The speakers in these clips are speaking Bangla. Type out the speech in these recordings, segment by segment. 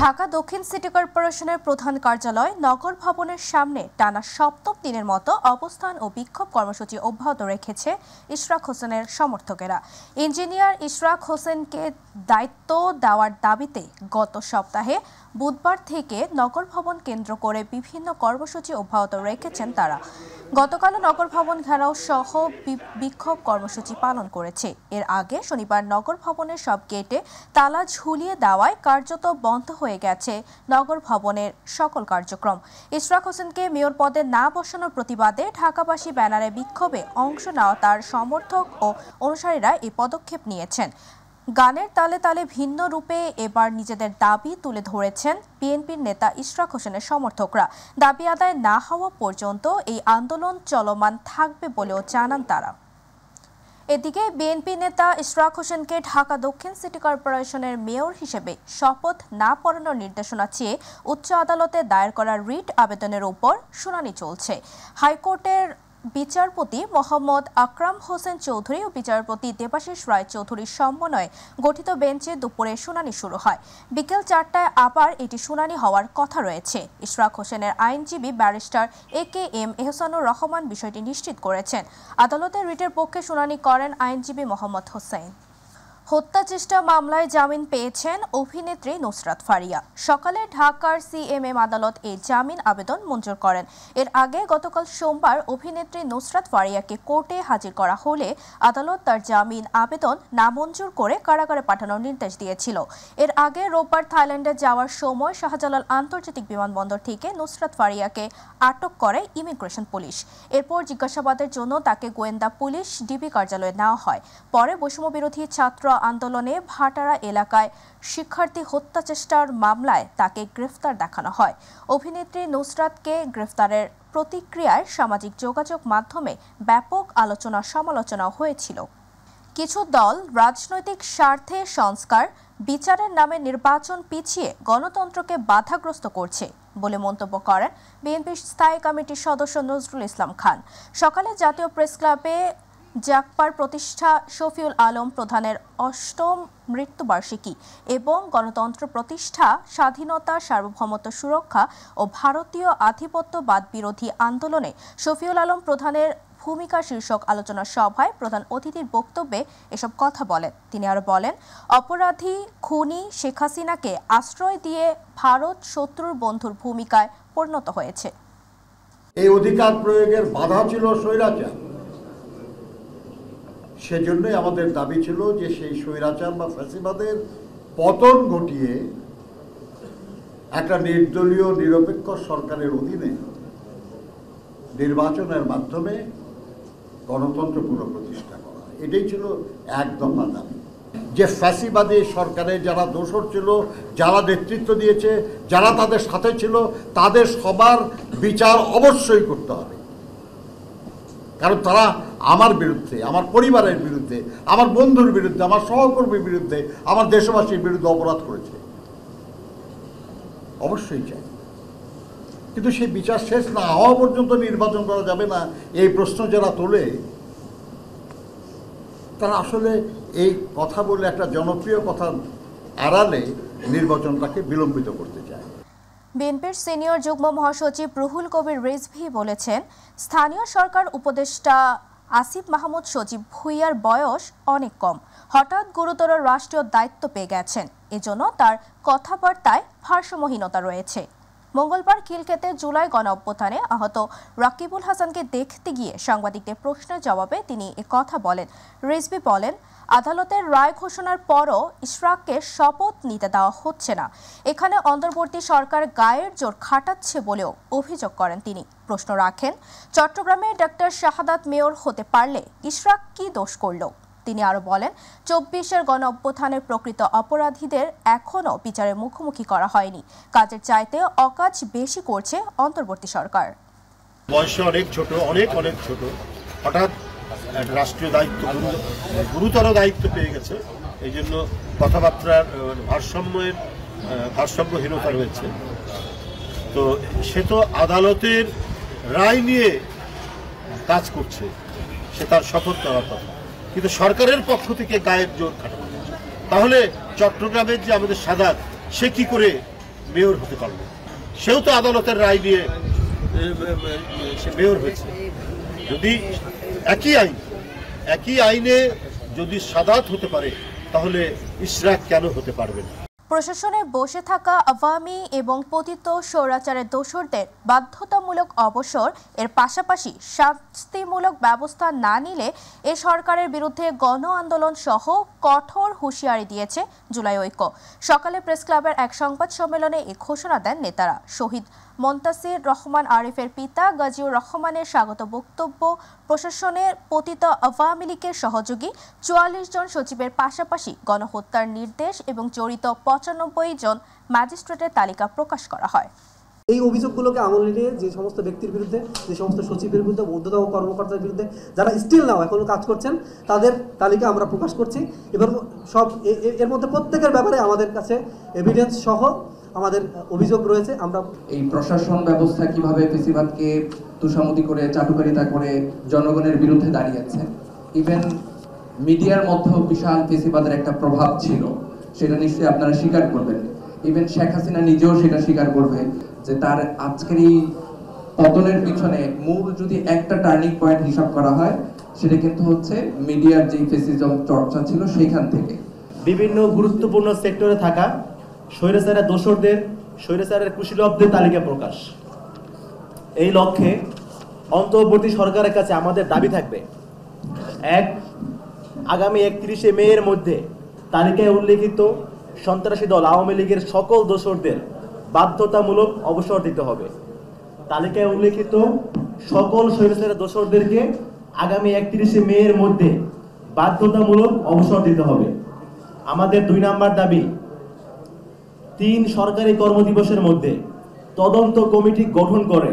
ঢাকা দক্ষিণ সিটি কর্পোরেশনের প্রধান কার্যালয় নগর ভবনের সামনে টানা সপ্তম দিনের মতো অবস্থান ও বিক্ষোভ কর্মসূচি অব্যাহত রেখেছে ইশরাক হোসেনের সমর্থকেরা। ইঞ্জিনিয়ার ইশরাক হোসেনকে দায়িত্ব দেওয়ার দাবিতে গত সপ্তাহে বুধবার থেকে নগর ভবন কেন্দ্র করে বিভিন্ন কর্মসূচি অব্যাহত রেখেছেন তারা। গতকালও নগর ভবন ঘেরাও সহ বিক্ষোভ কর্মসূচি পালন করেছে। এর আগে শনিবার নগর ভবনের সব গেটে তালা ঝুলিয়ে দেওয়ায় কার্যত বন্ধ হয়ে গেছে নগর ভবনের সকল কার্যক্রম। ইশরাক হোসেনকে মেয়র পদে না বসানোর প্রতিবাদে ঢাকাবাসী ব্যানারে বিক্ষোভে অংশ নেওয়া তার সমর্থক ও অনুসারীরা এই পদক্ষেপ নিয়েছেন। গানের তালে তালে ভিন্ন রূপে এবার নিজেদের দাবি তুলে ধরেছেন বিএনপির নেতা ইশরাক হোসেনের সমর্থকরা। দাবি আদায় না হওয়া পর্যন্ত এই আন্দোলন চলমান থাকবে বলেও জানান তারা। এদিকে বিএনপি নেতা ইশরাক হোসেনকে ঢাকা দক্ষিণ সিটি কর্পোরেশনের মেয়র হিসেবে শপথ না পড়ানোর নির্দেশনা চেয়ে উচ্চ আদালতে দায়ের করা রিট আবেদনের উপর শুনানি চলছে। হাইকোর্টের বিচারপতি মোহাম্মদ আকরাম হোসেন চৌধুরী ও বিচারপতি দেবাশিস রায় চৌধুরীর সমন্বয়ে গঠিত বেঞ্চে দুপুরে শুনানি শুরু হয়। বিকেল 4টায় আবার এটি শুনানি হওয়ার কথা রয়েছে। ইশরাক হোসেনের আইনজীবী ব্যারিস্টার একেএম এহসানুর রহমান বিষয়টি নিশ্চিত করেছেন। আদালতের রিটের পক্ষে শুনানি করেন আইনজীবী মোহাম্মদ হোসেন। হত্যা চেষ্টা মামলায় জামিন পেয়েছেন অভিনেত্রী নুসরাত ফারিয়া। সকালে ঢাকার সিএমএম আদালত এই জামিন আবেদন মঞ্জুর করেন। এর আগে গতকাল সোমবার অভিনেত্রী নুসরাত ফারিয়াকে কোর্টে হাজির করা হলে আদালত তার জামিন আবেদন নামঞ্জুর করে কারাগারে পাঠানোর নির্দেশ দিয়েছিল। এর আগে রোববার থাইল্যান্ডে যাওয়ার সময় শাহজালাল আন্তর্জাতিক বিমানবন্দর থেকে নুসরাত ফারিয়াকে আটক করে ইমিগ্রেশন পুলিশ। এরপর জিজ্ঞাসাবাদের জন্য তাকে গোয়েন্দা পুলিশ ডিবি কার্যালয়ে নেওয়া হয়। পরে বৈষম্যবিরোধী ছাত্র আন্দোলনে ভাটারা এলাকায় শিক্ষার্থী হত্যা চেষ্টার মামলায় তাকে গ্রেফতার দেখানো হয়। অভিনেত্রী নুসরাতকে গ্রেফতারের প্রতিক্রিয়ায় সামাজিক যোগাযোগ মাধ্যমে ব্যাপক আলোচনা সমালোচনা হয়েছিল। কিছু দল রাজনৈতিক স্বার্থে সংস্কার বিচারের নামে নির্বাচন পিছিয়ে গণতন্ত্রকে বাধাগ্রস্ত করছে বলে মন্তব্য করেন বিএনপির স্থায়ী কমিটির সদস্য নজরুল ইসলাম খান। সকালে জাতীয় প্রেস ক্লাবে জাকপার প্রতিষ্ঠা শফিউল আলম প্রধানের ৮ম মৃত্যুবার্ষিকী এবং গণতন্ত্র প্রতিষ্ঠা, স্বাধীনতা, সার্বভৌমত্ব সুরক্ষা ও ভারতীয় আধিপত্যবাদ বিরোধী আন্দোলনে শফিউল আলম প্রধানের ভূমিকা শীর্ষক আলোচনা সভায় প্রধান অতিথির বক্তব্যে এসব কথা বলেন। তিনি আরো বলেন, অপরাধী খুনি শেখ হাসিনাকে আশ্রয় দিয়ে ভারত শত্রুর বন্ধুর ভূমিকায় পরিণত হয়েছে। এই অধিকার প্রয়োগের বাধা ছিল স্বৈরাচার। সেজন্যই আমাদের দাবি ছিল যে সেই স্বৈরাচার বা ফ্যাসিবাদের পতন ঘটিয়ে একটা নির্দলীয় নিরপেক্ষ সরকারের অধীনে নির্বাচনের মাধ্যমে গণতন্ত্র পুনঃপ্রতিষ্ঠা করা। এটাই ছিল এক দফা দাবি। যে ফ্যাসিবাদী সরকারের যারা দোসর ছিল, যারা নেতৃত্ব দিয়েছে, যারা তাদের সাথে ছিল, তাদের সবার বিচার অবশ্যই করতে হবে। কারণ তারা আমার বিরুদ্ধে, আমার পরিবারের বিরুদ্ধে, আমার বন্ধুর বিরুদ্ধে, আমার সহকর্মীর বিরুদ্ধে, আমার দেশবাসীর বিরুদ্ধে অপরাধ করেছে। অবশ্যই চাই, কিন্তু সেই বিচার শেষ না হওয়া পর্যন্ত নির্বাচন করা যাবে না। এই প্রশ্ন যারা তোলে তারা আসলে এই কথা বলে একটা জনপ্রিয় কথা আড়ালে নির্বাচনটাকে বিলম্বিত করতে চায়। বিএনপির সিনিয়র যুগ্ম মহাসচিব রুহুল কবির রিজভী বলেছেন, স্থানীয় সরকার উপদেষ্টা আসিফ মাহমুদ সজীব ভুঁইয়ার বয়স অনেক কম, হঠাৎ গুরুতর রাষ্ট্রীয় দায়িত্ব পেয়ে গেছেন, এজন্য তার কথাবার্তায় ভারসাম্যহীনতা রয়েছে। মঙ্গলবার খিলক্ষেতে জুলাই গণ অভ্যুত্থানে আহত রাকিবুল হাসানকে দেখতে গিয়ে সাংবাদিকদের প্রশ্নের জবাবে তিনি কথা বলেন। রিজভী বলেন, আদালতের রায় ঘোষণার পরও ইশরাককে শপথ নিতে দেওয়া হচ্ছে না। এখানে অন্তর্বর্তী সরকার গায়ের জোর খাটাচ্ছে বলেও অভিযোগ করেন তিনি। প্রশ্ন রাখেন, চট্টগ্রামে ডক্টর শাহাদাত মেয়র হতে পারলে ইশরাক কি দোষ করল? তিনি আরো বলেন, ২৪-এর গণ অভ্যুত্থানের প্রকৃত অপরাধীদের এখনও বিচারের মুখোমুখি করা হয়নি। কাজের চাইতে অকাজ বেশি করছে অন্তর্বর্তী সরকার। বয়সে অনেক ছোট, অনেক ছোট, হঠাৎ রাষ্ট্রীয় দায়িত্ব, গুরুতর দায়িত্ব পেয়ে গেছে। এই জন্য কথাবার্তার ভারসাম্যহীনতা রয়েছে। তো সে তো আদালতের রায় নিয়ে কাজ করছে, সে তার শপথ নেওয়ার কথা, কিন্তু সরকারের পক্ষ থেকে গায়ের জোর খাটানো। তাহলে চট্টগ্রামের যে আমাদের সাদাত, সে কি করে মেয়র হতে পারলো? সেও তো আদালতের রায় দিয়ে সে মেয়র হয়েছে। যদি একই আইনে যদি সাদাত হতে পারে, তাহলে ইশরাক কেন হতে পারবে না? প্রশাসনে বসে থাকা আওয়ামী এবং পতিত স্বৈরাচারের দোসরদের বাধ্যতামূলক অবসর এর পাশাপাশি শাস্তিমূলক ব্যবস্থা না নিলে এ সরকারের বিরুদ্ধে গণ আন্দোলন সহ কঠোর হুঁশিয়ারি দিয়েছে জুলাই ঐক্য। সকালে প্রেস ক্লাবের এক সংবাদ সম্মেলনে এ ঘোষণা দেন নেতারা। শহীদ মন্তাসির রহমান আরিফের পিতা গাজীউর রহমানের স্বাগত বক্তব্য, প্রশাসনের পতিত আওয়ামী লীগের সহযোগী ৪৪ জন সচিবের পাশাপাশি গণহত্যার নির্দেশ এবং জড়িত ৯৫ জন ম্যাজিস্ট্রেটের তালিকা প্রকাশ করা হয়। এই অভিযোগগুলোকে আমলে নিয়ে যে সমস্ত ব্যক্তির বিরুদ্ধে, যে সমস্ত সচিবের বিরুদ্ধে, ঊর্ধ্বতন কর্মকর্তার বিরুদ্ধে যারা স্টিল নাও এখনো কাজ করছেন, তাদের তালিকা আমরা প্রকাশ করছি। এবার সব এর মধ্যে প্রত্যেকের ব্যাপারে আমাদের কাছে এভিডেন্স সহ আমাদের অভিযোগ রয়েছে। আমরা এই প্রশাসন ব্যবস্থা কিভাবে ফেসিবাদকে তুষামতি করে, চাটুকারিতা করে জনগণের বিরুদ্ধে দাঁড়িয়েছে। ইভেন মিডিয়ার মধ্যেও বিশাল ফেসিবাদের একটা প্রভাব ছিল, সেটা নিশ্চয়ই আপনারা স্বীকার করবেন। ইভেন শেখ হাসিনা নিজেও সেটা স্বীকার করবে যে তার আজকের এই পতনের পিছনে মূল যদি একটা টার্নিং পয়েন্ট হিসাব করা হয়, সেটা কিন্তু হচ্ছে মিডিয়ার যে ফেসিজম চর্চা ছিল সেখান থেকে। বিভিন্ন গুরুত্বপূর্ণ সেক্টরে থাকা স্বৈরাচারের দোসরদের, স্বৈরাচারের কুশীলবদের তালিকা প্রকাশ। এই লক্ষ্যে অন্তর্বর্তী সরকারের কাছে আমাদের দাবি থাকবে, এক, আগামী ৩১শে মে এর মধ্যে তালিকায় উল্লেখিত সন্ত্রাসী দল আওয়ামী লীগের সকল দোসরদের বাধ্যতামূলক অবসর দিতে হবে। তালিকায় উল্লেখিত সকল স্বৈরাচারের দোসরদেরকে আগামী ৩১শে মে এর মধ্যে বাধ্যতামূলক অবসর দিতে হবে। আমাদের ২ নম্বর দাবি, ৩ সরকারি কর্মদিবসের মধ্যে তদন্ত কমিটি গঠন করে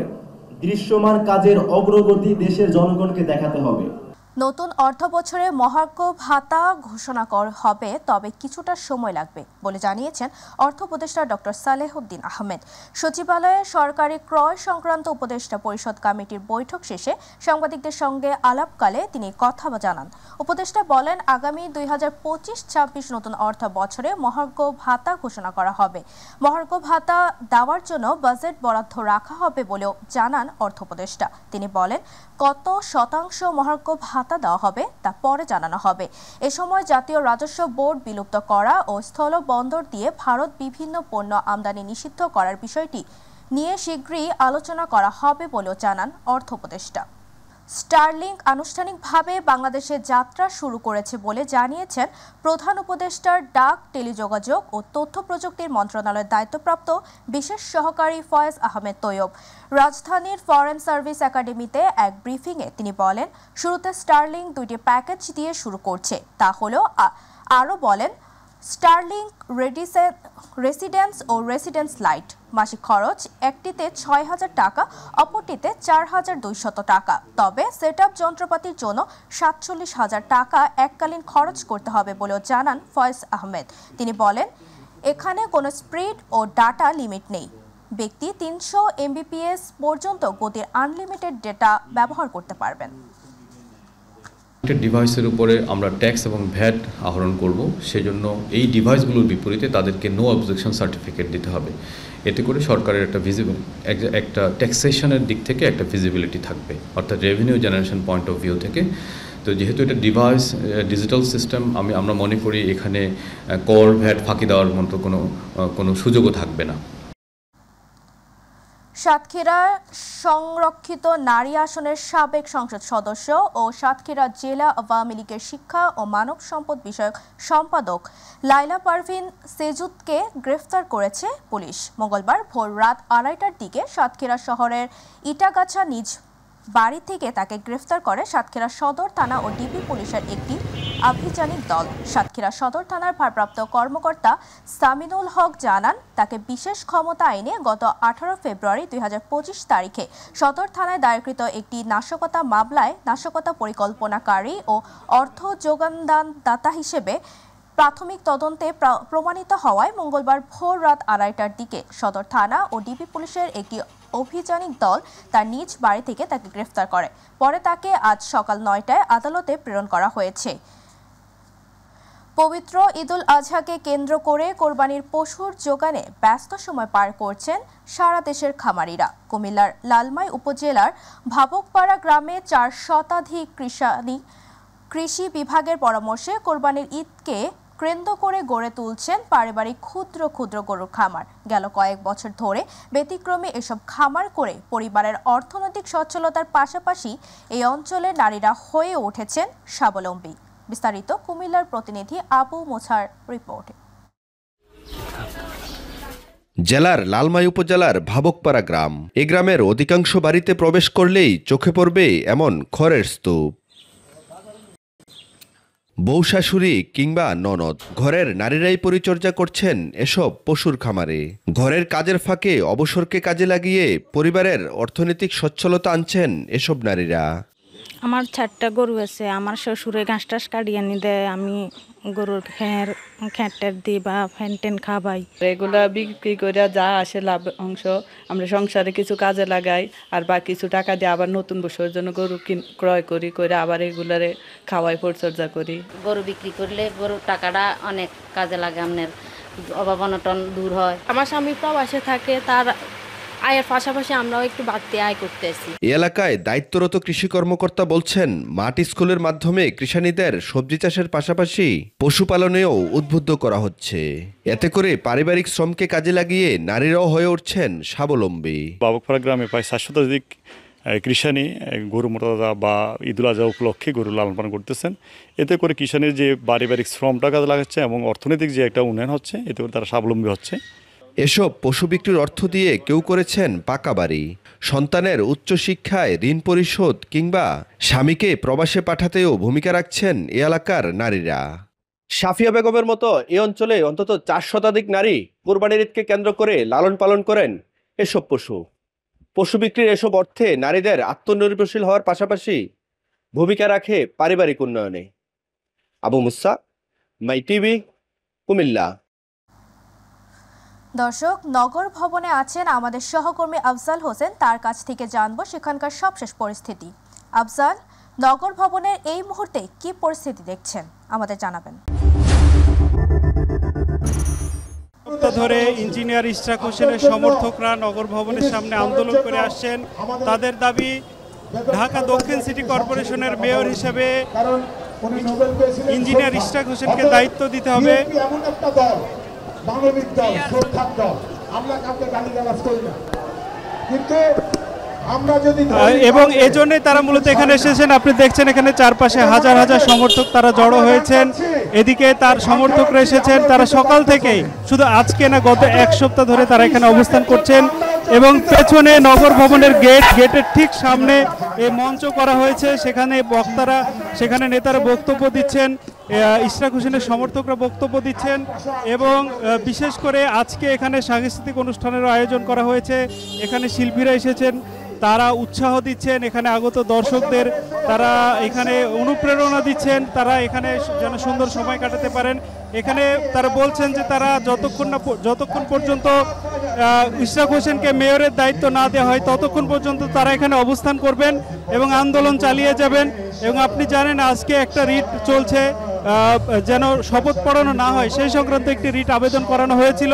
দৃশ্যমান কাজের অগ্রগতি দেশের জনগণকে দেখাতে হবে। নতুন অর্থ বছরে মহার্ঘ ভাতা ঘোষণা হবে, তবে কিছুটা সময় লাগবে বলে জানিয়েছেন অর্থ উপদেষ্টা ডক্টর সালেহুদ্দিন আহমেদ। সচিবালয়ে সরকারি ক্রয় সংক্রান্ত উপদেষ্টা পরিষদ কমিটির বৈঠক শেষে সাংবাদিকদের সঙ্গে আলাপকালে তিনি কথা জানান। উপদেষ্টা বলেন, আগামী ২০২৫-২৬ নতুন অর্থ বছরে মহার্ঘ ভাতা ঘোষণা করা হবে। মহার্ঘ ভাতা দেওয়ার জন্য বাজেট বরাদ্দ রাখা হবে বলেও জানান অর্থ উপদেষ্টা। তিনি বলেন, কত শতাংশ মহার্ঘ ভাতা দেওয়া হবে তা পরে জানানো হবে। এ সময় জাতীয় রাজস্ব বোর্ড বিলুপ্ত করা ও স্থল বন্দর দিয়ে ভারত বিভিন্ন পণ্য আমদানি নিষিদ্ধ করার বিষয়টি নিয়ে শীঘ্রই আলোচনা করা হবে বলেও জানান অর্থ উপদেষ্টা। স্টারলিংক আনুষ্ঠানিকভাবে বাংলাদেশে যাত্রা শুরু করেছে বলে জানিয়েছেন প্রধান উপদেষ্টার ডাক, টেলিযোগাযোগ ও তথ্য প্রযুক্তির মন্ত্রণালয়ের দায়িত্বপ্রাপ্ত বিশেষ সহকারী ফয়েজ আহমেদ তৈয়ব। রাজধানীর ফরেন সার্ভিস একাডেমিতে এক ব্রিফিংয়ে তিনি বলেন, শুরুতে স্টারলিংক ২টি প্যাকেজ দিয়ে শুরু করছে। তা হলো, আরও বলেন, স্টারলিংক রেসিডেন্স ও রেসিডেন্স লাইট। মাসিক খরচ একটিতে ৬,০০০ টাকা, অপরটিতে ৪,২০০ টাকা। তবে সেটআপ যন্ত্রপাতির জন্য ৪৭,০০০ টাকা এককালীন খরচ করতে হবে বলেও জানান ফয়েজ আহমেদ। তিনি বলেন, এখানে কোনো স্পিড ও ডাটা লিমিট নেই। ব্যক্তি ৩০০ MBPS পর্যন্ত গতির আনলিমিটেড ডেটা ব্যবহার করতে পারবেন। ডিভাইসের উপরে আমরা ট্যাক্স এবং ভ্যাট আহরণ করব, সেজন্য এই ডিভাইসগুলোর বিপরীতে তাদেরকে নো অবজেকশন সার্টিফিকেট দিতে হবে। এতে করে সরকারের একটা ট্যাক্সেশনের দিক থেকে একটা ভিজিবিলিটি থাকবে, অর্থাৎ revenue generation point of view থেকে। তো যেহেতু এটা ডিভাইস ডিজিটাল সিস্টেম, আমরা মনে করি এখানে কর ভ্যাট ফাঁকি দেওয়ার মতো কোনো সুযোগও থাকবে না। সাতক্ষীরা সংরক্ষিত নারী আসনের সাবেক সংসদ সদস্য ও সাতক্ষীরা জেলা আওয়ামী লীগের শিক্ষা ও মানব সম্পদ বিষয়ক সম্পাদক লাইলা পারভিন সেজুদকে গ্রেফতার করেছে পুলিশ। মঙ্গলবার ভোর রাত ২:৩০টার দিকে সাতক্ষীরা শহরের ইটাগাছা নিজ বাড়ি থেকে তাকে গ্রেফতার করে সাতক্ষীরা সদর থানা ও ডিবি পুলিশের একটি আভিযানিক দল। সাতক্ষীরা সদর থানার ভারপ্রাপ্ত কর্মকর্তা সামিনুল হক জানান, তাকে বিশেষ ক্ষমতা আইনে গত ১৮ ফেব্রুয়ারি ২০২৫ তারিখে সদর থানায় দায়েরকৃত একটি নাশকতা মামলায় নাশকতা পরিকল্পনাকারী ও অর্থ যোগানদাতা হিসেবে প্রাথমিক তদন্তে প্রমাণিত হওয়ায় মঙ্গলবার ভোর রাত ২:৩০টার দিকে সদর থানা ও ডিবি পুলিশের একটি অভিযানিক দল তার নিজ বাড়ি থেকে তাকে গ্রেফতার করে। পরে তাকে আজ সকাল ৯টায় আদালতে প্রেরণ করা হয়েছে। পবিত্র ঈদুল আজহাকে কেন্দ্র করে কোরবানির পশুর যোগানে ব্যস্ত সময় পার করছেন সারা দেশের খামারিরা। কুমিল্লার লালমাই উপজেলার ভাবকপাড়া গ্রামে 4 শতাধিক কৃষি বিভাগের পরামর্শে কোরবানির ঈদকে কেন্দ্র করে গড়ে তুলছেন পারিবারিক ক্ষুদ্র ক্ষুদ্র গরুর খামার। গেল কয়েক বছর ধরে ব্যতিক্রমে এসব খামার করে পরিবারের অর্থনৈতিক সচ্ছলতার পাশাপাশি এই অঞ্চলের নারীরা হয়ে উঠেছেন স্বাবলম্বী। বিস্তারিত কুমিল্লার প্রতিনিধি আবু মোছার রিপোর্টে। জেলার লালমাই উপজেলার ভাবকপাড়া গ্রাম। এই গ্রামের অধিকাংশ বাড়িতে প্রবেশ করলেই চোখে পড়বে এমন খড়ের স্তূপ। বউ শাশুড়ি কিংবা ননদ, ঘরের নারীরাই পরিচর্যা করছেন এসব পশুর খামারে। ঘরের কাজের ফাঁকে অবসরকে কাজে লাগিয়ে পরিবারের অর্থনৈতিক সচ্ছলতা আনছেন এসব নারীরা। আমার 4টা গরু আছে। আমার শ্বশুরে ঘাস টাস কাটিয়ে আনি দেয়, আমি গরুর খ্যাটের দিই বা ফ্যান খাবাই। এগুলা বিক্রি করে যা আসে লাভ অংশ আমরা সংসারে কিছু কাজে লাগাই, আর বা কিছু টাকা দিয়ে আবার নতুন বছরের জন্য গরু ক্রয় করে আবার এগুলারে খাওয়াই পরিচর্যা করি। গরু বিক্রি করলে গরুর টাকাটা অনেক কাজে লাগে, আপনার অভাব অনটন দূর হয়। আমার স্বামী প্রবাসে থাকে, তার আয়ের পাশাপাশি আমরাও একটু বাড়তি আয় করতেছি। এই এলাকায় দায়িত্বরত কৃষি কর্মকর্তা বলছেন, মাঠ স্কুলের মাধ্যমে কৃষানীদের সবজি চাষের পাশাপাশি পশুপালনেও উদ্বুদ্ধ করা হচ্ছে। এতে করে পারিবারিক শ্রমকে কাজে লাগিয়ে নারীরাও হয়ে উঠছেন স্বাবলম্বী। ভাবকপাড়া গ্রামে প্রায় 7 শতাধিক কৃষানী গরু মোটা বা ঈদুল আজহা উপলক্ষে গরু লালন পালন করতেছেন। এতে করে কৃষানীর যে পারিবারিক শ্রমটা কাজে লাগাচ্ছে এবং অর্থনৈতিক যে একটা উন্নয়ন হচ্ছে, এতে করে তারা স্বাবলম্বী হচ্ছে। এসব পশু বিক্রির অর্থ দিয়ে কেউ করেছেন পাকা বাড়ি, সন্তানের উচ্চশিক্ষায় ঋণ পরিশোধ কিংবা স্বামীকে প্রবাসে পাঠাতেও ভূমিকা রাখছেন এ এলাকার নারীরা। সাফিয়া বেগমের মতো এই অঞ্চলে অন্তত 4 শতাধিক নারী কোরবানির ঈদকে কেন্দ্র করে লালন পালন করেন এসব পশু। পশু বিক্রির এসব অর্থে নারীদের আত্মনির্ভরশীল হওয়ার পাশাপাশি ভূমিকা রাখে পারিবারিক উন্নয়নে। আবু মুসা, মাই টিভি, কুমিল্লা। দর্শক, নগর ভবনে আছেন আমাদের সহকর্মী আফজাল হোসেন, তার কাছ থেকে জানবো সেখানকার সবশেষ পরিস্থিতি। আফজাল, নগর ভবনের এই মুহূর্তে কি পরিস্থিতি দেখছেন আমাদের জানাবেন। ধরে ইঞ্জিনিয়ার ইশরাক হোসেনের সমর্থকরা নগর ভবনের সামনে আন্দোলন করে আসছেন। তাদের দাবি, ঢাকা দক্ষিণ সিটি কর্পোরেশনের মেয়র হিসেবে ইঞ্জিনিয়ার ইশরাক হোসেনকে দায়িত্ব দিতে হবে। মানবিক দল, শ্রদ্ধার দল, আমরা কাউকে গালিগালাজ করি না, কিন্তু আমরা যদি এবং এই জন্যই তারা মূলত এখানে এসেছেন। আপনি দেখছেন এখানে চারপাশে হাজার হাজার সমর্থক তারা জড়ো হয়েছেন। এদিকে তার সমর্থকরা এসেছেন, তারা সকাল থেকেই, শুধু আজকে না গত 1 সপ্তাহ ধরে তারা এখানে অবস্থান করছেন। এবং পেছনে নগর ভবনের গেটের ঠিক সামনে এই মঞ্চ করা হয়েছে, সেখানে বক্তারা, সেখানে নেতারা বক্তব্য দিচ্ছেন, ইশরাক হোসেনের সমর্থকরা বক্তব্য দিচ্ছেন। এবং বিশেষ করে আজকে এখানে সাংস্কৃতিক অনুষ্ঠানেরও আয়োজন করা হয়েছে। এখানে শিল্পীরা এসেছেন, তারা উৎসাহ দিচ্ছেন এখানে আগত দর্শকদের, তারা এখানে অনুপ্রেরণা দিচ্ছেন, তারা এখানে যেন সুন্দর সময় কাটাতে পারেন। এখানে তারা বলছেন যে তারা যতক্ষণ পর্যন্ত ইশরাক হোসেনকে মেয়রের দায়িত্ব না দেওয়া হয় ততক্ষণ পর্যন্ত তারা এখানে অবস্থান করবেন এবং আন্দোলন চালিয়ে যাবেন। এবং আপনি জানেন আজকে একটা রিট চলছে, যেন শপথ পড়ানো না হয় সেই সংক্রান্ত একটি রিট আবেদন করানো হয়েছিল।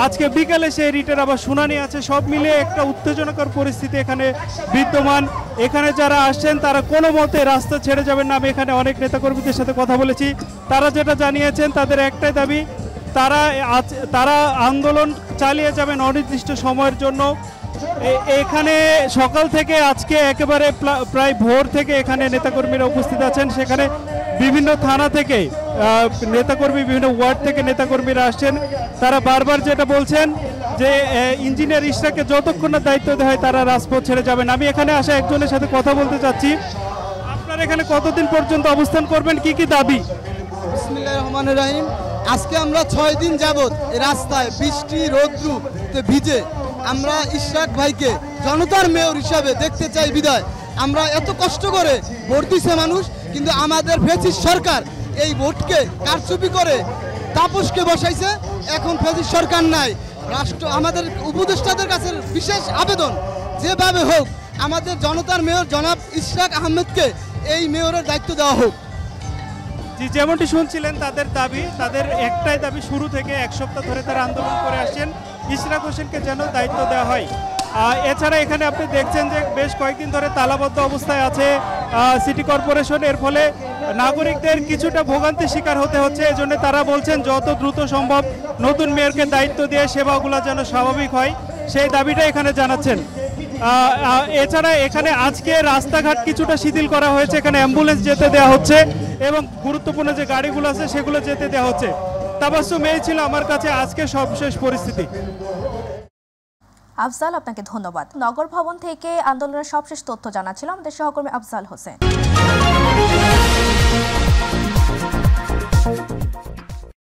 আজকে বিকেলে সেই রিটের আবার শুনানি আছে। সব মিলিয়ে একটা উত্তেজনাকর পরিস্থিতি এখানে বিদ্যমান। এখানে যারা আসছেন তারা কোনো মতে রাস্তা ছেড়ে যাবেন না। আমি এখানে অনেক নেতাকর্মীদের সাথে কথা বলেছি, তারা যেটা জানিয়েছেন তাদের একটাই দাবি, তারা আন্দোলন চালিয়ে যাবেন অনির্দিষ্ট সময়ের জন্য। এখানে সকাল থেকে আজকে একেবারে প্রায় ভোর থেকে এখানে নেতাকর্মীরা উপস্থিত আছেন। সেখানে বিভিন্ন থানা থেকে নেতাকর্মী, বিভিন্ন ওয়ার্ড থেকে নেতাকর্মীরা আসছেন। তারা বারবার যেটা বলছেন যে ইঞ্জিনিয়ার ইশরাককে যতক্ষণ না দায়িত্ব দেওয়া হয় তারা রাজপথ ছেড়ে যাবেন। আমি এখানে আসা একজনের সাথে কথা বলতে চাচ্ছি। আপনারা এখানে কতদিন পর্যন্ত অবস্থান করবেন, কি কি দাবি? বিসমিল্লাহির রহমানির রহিম। আজকে আমরা 6 দিন যাবত এই রাস্তায় বৃষ্টি রৌদ্রুতে ভিজে আমরা ইশরাক ভাইকে জনতার মেয়র হিসাবে দেখতে চাই বিধায় আমরা এত কষ্ট করে ভোট দিছে মানুষ, কিন্তু আমাদের ফ্যাসিস্ট সরকার এই ভোটকে কারচুপি করে তাপসকে বসাইছে। এখন ফ্যাসিস্ট সরকার নাই, আমাদের উপদেষ্টাদের কাছে বিশেষ আবেদন, যেভাবে হোক আমাদের জনতার মেয়র জনাব ইশরাক আহমেদকে এই মেয়রের দায়িত্ব দেওয়া হোক। যেমনটি শুনছিলেন তাদের দাবি, তাদের একটাই দাবি, শুরু থেকে 1 সপ্তাহ ধরে তারা আন্দোলন করে আসছেন ইশরাক হোসেনকে যেন দায়িত্ব দেওয়া হয়। এছাড়া এখানে আপনি দেখছেন যে বেশ কয়েকদিন ধরে তালাবদ্ধ অবস্থায় আছে সিটি কর্পোরেশন। এর ফলে নাগরিকদের কিছুটা ভোগান্তির শিকার হতে হচ্ছে। এজন্য তারা বলছেন যত দ্রুত সম্ভব নতুন মেয়রকে দায়িত্ব দিয়ে সেবাগুলো যেন স্বাভাবিক হয়, সেই দাবিটা এখানে জানাচ্ছেন। এছাড়া এখানে আজকে রাস্তাঘাট কিছুটা শিথিল করা হয়েছে, এখানে অ্যাম্বুলেন্স যেতে দেওয়া হচ্ছে এবং গুরুত্বপূর্ণ যে গাড়িগুলো আছে সেগুলো যেতে দেওয়া হচ্ছে। তাবাসসুম, এই ছিল আমার কাছে আজকে সর্বশেষ পরিস্থিতি। আফজাল, আপনাকে ধন্যবাদ। নগর ভবন থেকে আন্দোলনের সবশেষ তথ্য জানাচ্ছিল আমাদের সহকর্মী আফজাল হোসেন।